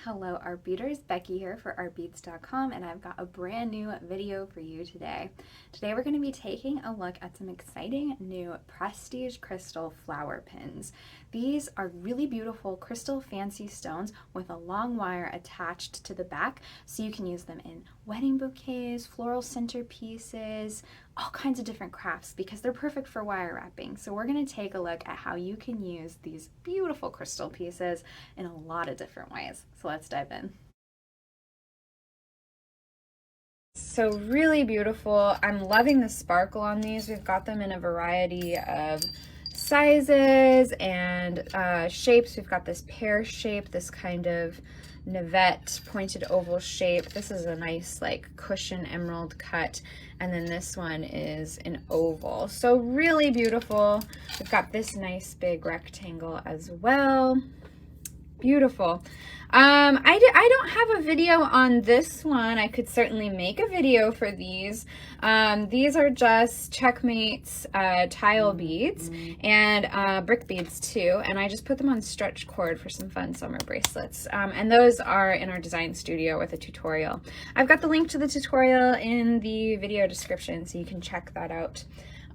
Hello art beaters, Becky here for artbeats.com, and I've got a brand new video for you today. Today we're going to be taking a look at some exciting new prestige crystal flower pins. These are really beautiful crystal fancy stones with a long wire attached to the back, so you can use them in wedding bouquets, floral centerpieces, all kinds of different crafts because they're perfect for wire wrapping. So we're going to take a look at how you can use these beautiful crystal pieces in a lot of different ways. So let's dive in. So really beautiful. I'm loving the sparkle on these. We've got them in a variety of sizes and shapes. We've got this pear shape, this kind of navette pointed oval shape. This is a nice like cushion emerald cut, and then this one is an oval. So really beautiful. We've got this nice big rectangle as well. Beautiful. I don't have a video on this one. I could certainly make a video for these. These are just Checkmates tile beads and brick beads too, and I just put them on stretch cord for some fun summer bracelets. And those are in our design studio with a tutorial. I've got the link to the tutorial in the video description, so you can check that out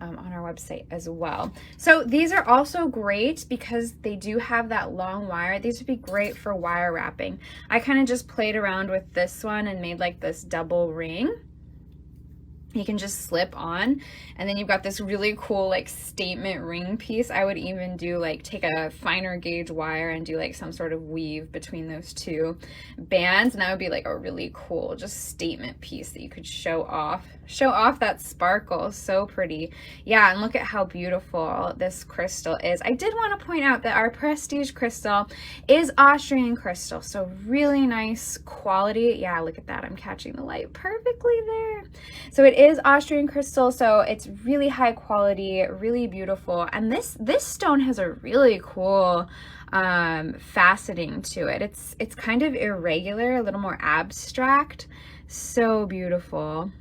on our website as well. So these are also great because they do have that long wire. These would be great for wire wrapping. I kind of just played around with this one and made like this double ring. You can just slip on, and then you've got this really cool like statement ring piece. I would even do like take a finer gauge wire and do like some sort of weave between those two bands, and that would be like a really cool just statement piece that you could show off that sparkle. So pretty. Yeah, and look at how beautiful this crystal is. I did want to point out that our prestige crystal is Austrian crystal, so really nice quality. Yeah, look at that, I'm catching the light perfectly there. So it is Austrian crystal, so it's really high quality, really beautiful. And this stone has a really cool faceting to it. It's kind of irregular, a little more abstract. So beautiful.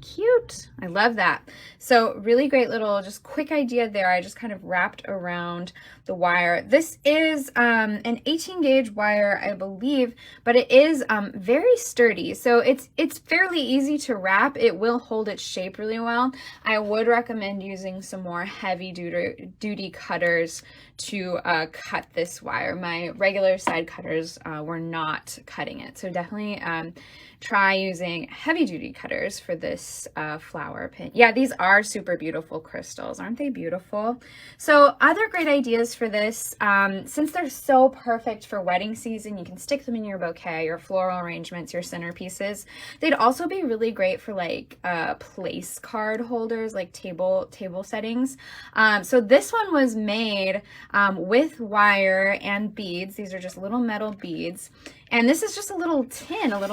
Cute. I love that. So really great little just quick idea there. I just kind of wrapped around the wire. This is an 18 gauge wire, I believe, but it is very sturdy. So it's fairly easy to wrap. It will hold its shape really well. I would recommend using some more heavy duty cutters to cut this wire. My regular side cutters were not cutting it. So definitely try using heavy duty cutters for this flower pin. Yeah, these are super beautiful crystals. Aren't they beautiful? So other great ideas for this, since they're so perfect for wedding season, you can stick them in your bouquet, your floral arrangements, your centerpieces. They'd also be really great for like place card holders, like table settings. So this one was made with wire and beads. These are just little metal beads. And this is just a little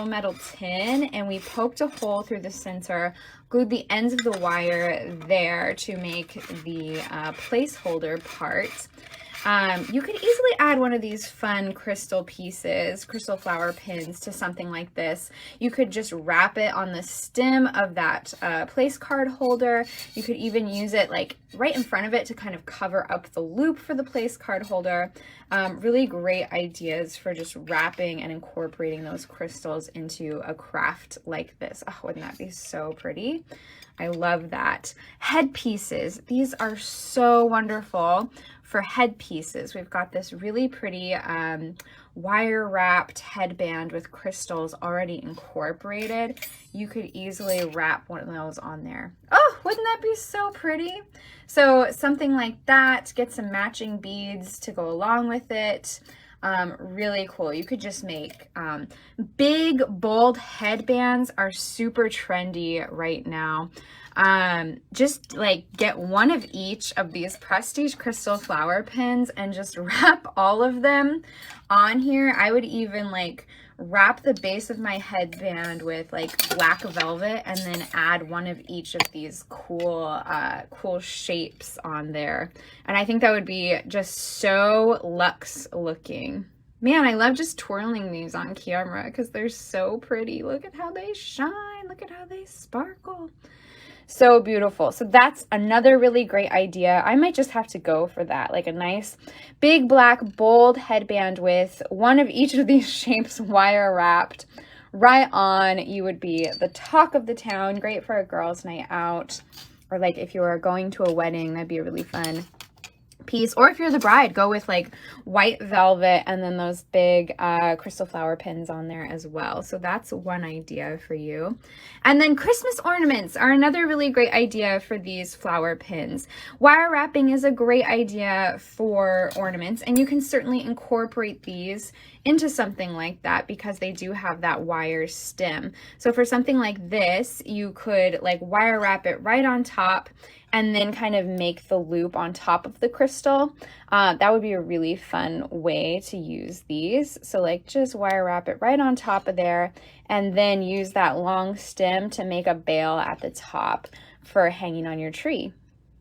metal tin, and we poked a hole through the center, glued the ends of the wire there to make the placeholder part. You could easily add one of these fun crystal pieces, crystal flower pins, to something like this. You could just wrap it on the stem of that place card holder. You could even use it like right in front of it to kind of cover up the loop for the place card holder. Really great ideas for just wrapping and incorporating those crystals into a craft like this. Oh, wouldn't that be so pretty? I love that. Headpieces. These are so wonderful for headpieces. We've got this really pretty wire wrapped headband with crystals already incorporated. You could easily wrap one of those on there. Oh, wouldn't that be so pretty? So something like that, get some matching beads to go along with it. Really cool. You could just make big, bold headbands are super trendy right now. Just like get one of each of these prestige crystal flower pins and just wrap all of them on here. I would even like wrap the base of my headband with like black velvet and then add one of each of these cool shapes on there. And I think that would be just so luxe looking. Man, I love just twirling these on camera because they're so pretty. Look at how they shine. Look at how they sparkle. So beautiful. So that's another really great idea. I might just have to go for that, like a nice big black bold headband with one of each of these shapes wire wrapped right on. You would be the talk of the town. Great for a girls' night out, or like if you were going to a wedding, that'd be a really fun piece. Or if you're the bride, go with like white velvet and then those big crystal flower pins on there as well. So that's one idea for you. And then Christmas ornaments are another really great idea for these flower pins. Wire wrapping is a great idea for ornaments, and you can certainly incorporate these into something like that because they do have that wire stem. So for something like this, you could like wire wrap it right on top and then kind of make the loop on top of the crystal. That would be a really fun way to use these. So like just wire wrap it right on top of there and then use that long stem to make a bail at the top for hanging on your tree.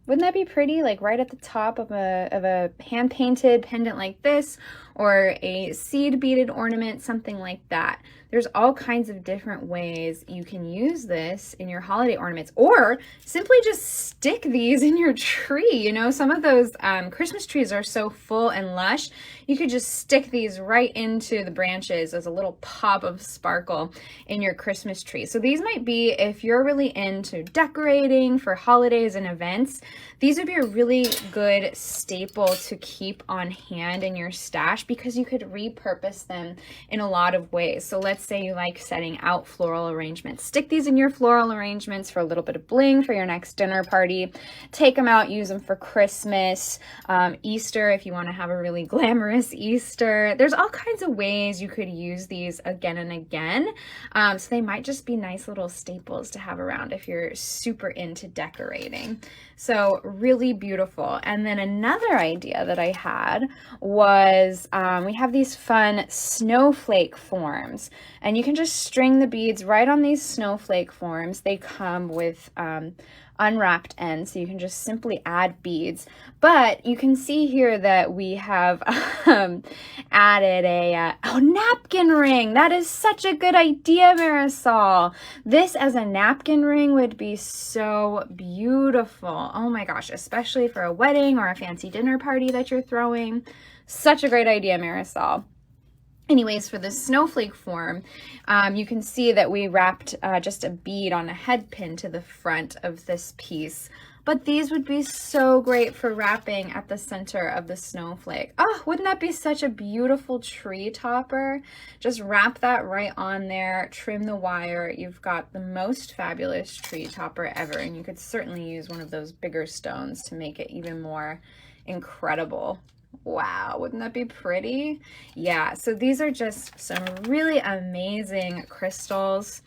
Wouldn't that be pretty? Like right at the top of a hand-painted pendant like this, or a seed beaded ornament, something like that. There's all kinds of different ways you can use this in your holiday ornaments, or simply just stick these in your tree. You know, some of those Christmas trees are so full and lush, you could just stick these right into the branches as a little pop of sparkle in your Christmas tree. So these might be, if you're really into decorating for holidays and events, these would be a really good staple to keep on hand in your stash because you could repurpose them in a lot of ways. So let's say you like setting out floral arrangements. Stick these in your floral arrangements for a little bit of bling for your next dinner party. Take them out, use them for Christmas, Easter if you want to have a really glamorous Easter. There's all kinds of ways you could use these again and again. So they might just be nice little staples to have around if you're super into decorating. So really beautiful. And then another idea that I had was we have these fun snowflake forms, and you can just string the beads right on these snowflake forms. They come with unwrapped ends, so you can just simply add beads. But you can see here that we have added a napkin ring. That is such a good idea, Marisol. This as a napkin ring would be so beautiful. Oh my gosh, especially for a wedding or a fancy dinner party that you're throwing. Such a great idea, Marisol. Anyways, for the snowflake form, you can see that we wrapped just a bead on a head pin to the front of this piece. But these would be so great for wrapping at the center of the snowflake. Oh, wouldn't that be such a beautiful tree topper? Just wrap that right on there, trim the wire. You've got the most fabulous tree topper ever, and you could certainly use one of those bigger stones to make it even more incredible. Wow, wouldn't that be pretty? Yeah, so these are just some really amazing crystals.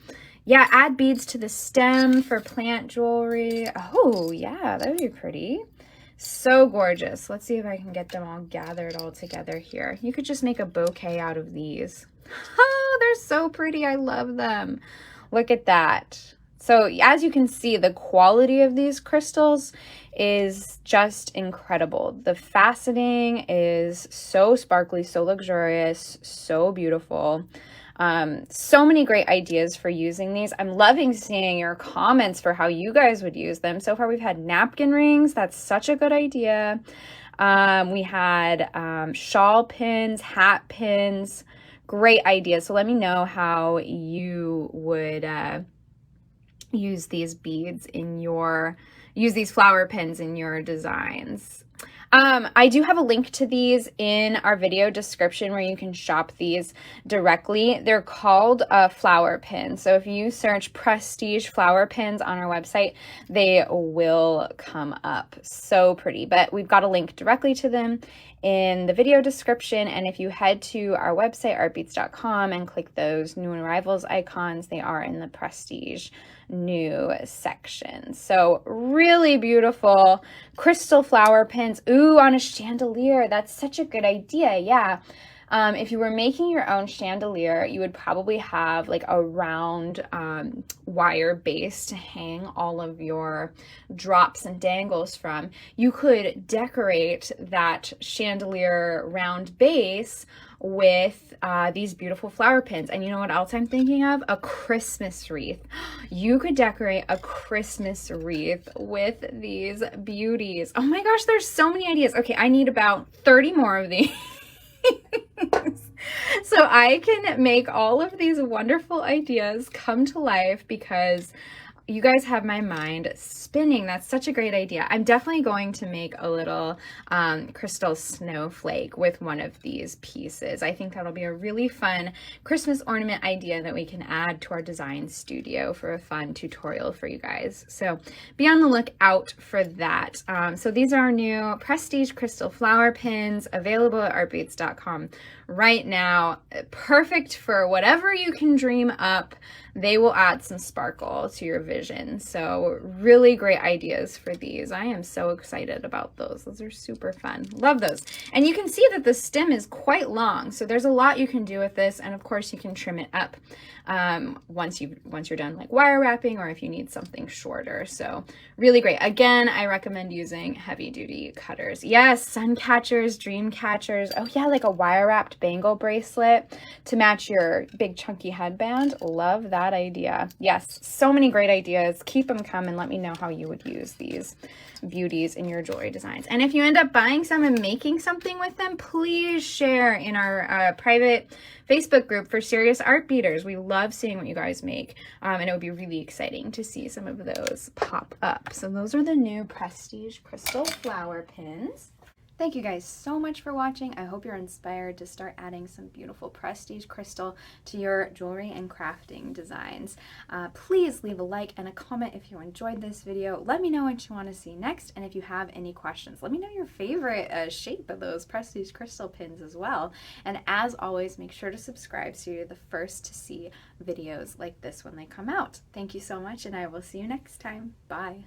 Yeah, add beads to the stem for plant jewelry. Oh, yeah, that would be pretty. So gorgeous. Let's see if I can get them all gathered all together here. You could just make a bouquet out of these. Oh, they're so pretty. I love them. Look at that. So as you can see, the quality of these crystals is just incredible. The faceting is so sparkly, so luxurious, so beautiful. So many great ideas for using these. I'm loving seeing your comments for how you guys would use them. So far we've had napkin rings. That's such a good idea. We had shawl pins, hat pins. Great ideas. So let me know how you would use these beads in your, use these flower pins in your designs. I do have a link to these in our video description where you can shop these directly. They're called flower pins. So if you search prestige flower pins on our website, they will come up. So pretty, but we've got a link directly to them in the video description. And if you head to our website, artbeats.com, and click those new arrivals icons, they are in the prestige new section. So really beautiful crystal flower pins. Ooh, on a chandelier. That's such a good idea. Yeah. If you were making your own chandelier, you would probably have like a round wire base to hang all of your drops and dangles from. You could decorate that chandelier round base with these beautiful flower pins. And you know what else I'm thinking of? A Christmas wreath. You could decorate a Christmas wreath with these beauties. Oh my gosh, there's so many ideas. Okay, I need about 30 more of these. So I can make all of these wonderful ideas come to life because you guys have my mind spinning. That's such a great idea. I'm definitely going to make a little crystal snowflake with one of these pieces. I think that'll be a really fun Christmas ornament idea that we can add to our design studio for a fun tutorial for you guys. So be on the lookout for that. So these are our new Prestige Crystal Flower Pins available at artbeats.com right now. Perfect for whatever you can dream up. They will add some sparkle to your vision. So really great ideas for these. I am so excited about those. Those are super fun. Love those. And you can see that the stem is quite long. So there's a lot you can do with this. And of course you can trim it up once you're done like wire wrapping, or if you need something shorter. So really great. Again, I recommend using heavy duty cutters. Yes, sun catchers, dream catchers. Oh yeah, like a wire wrapped bangle bracelet to match your big chunky headband. Love that idea. Yes, so many great ideas. Keep them coming. Let me know how you would use these beauties in your jewelry designs. And if you end up buying some and making something with them, please share in our private Facebook group for serious art beaters. We love seeing what you guys make, and it would be really exciting to see some of those pop up. So those are the new Prestige Crystal Flower Pins. Thank you guys so much for watching. I hope you're inspired to start adding some beautiful prestige crystal to your jewelry and crafting designs. Please leave a like and a comment if you enjoyed this video. Let me know what you want to see next, and if you have any questions, let me know your favorite shape of those prestige crystal pins as well. And as always, make sure to subscribe so you're the first to see videos like this when they come out. Thank you so much, and I will see you next time. Bye.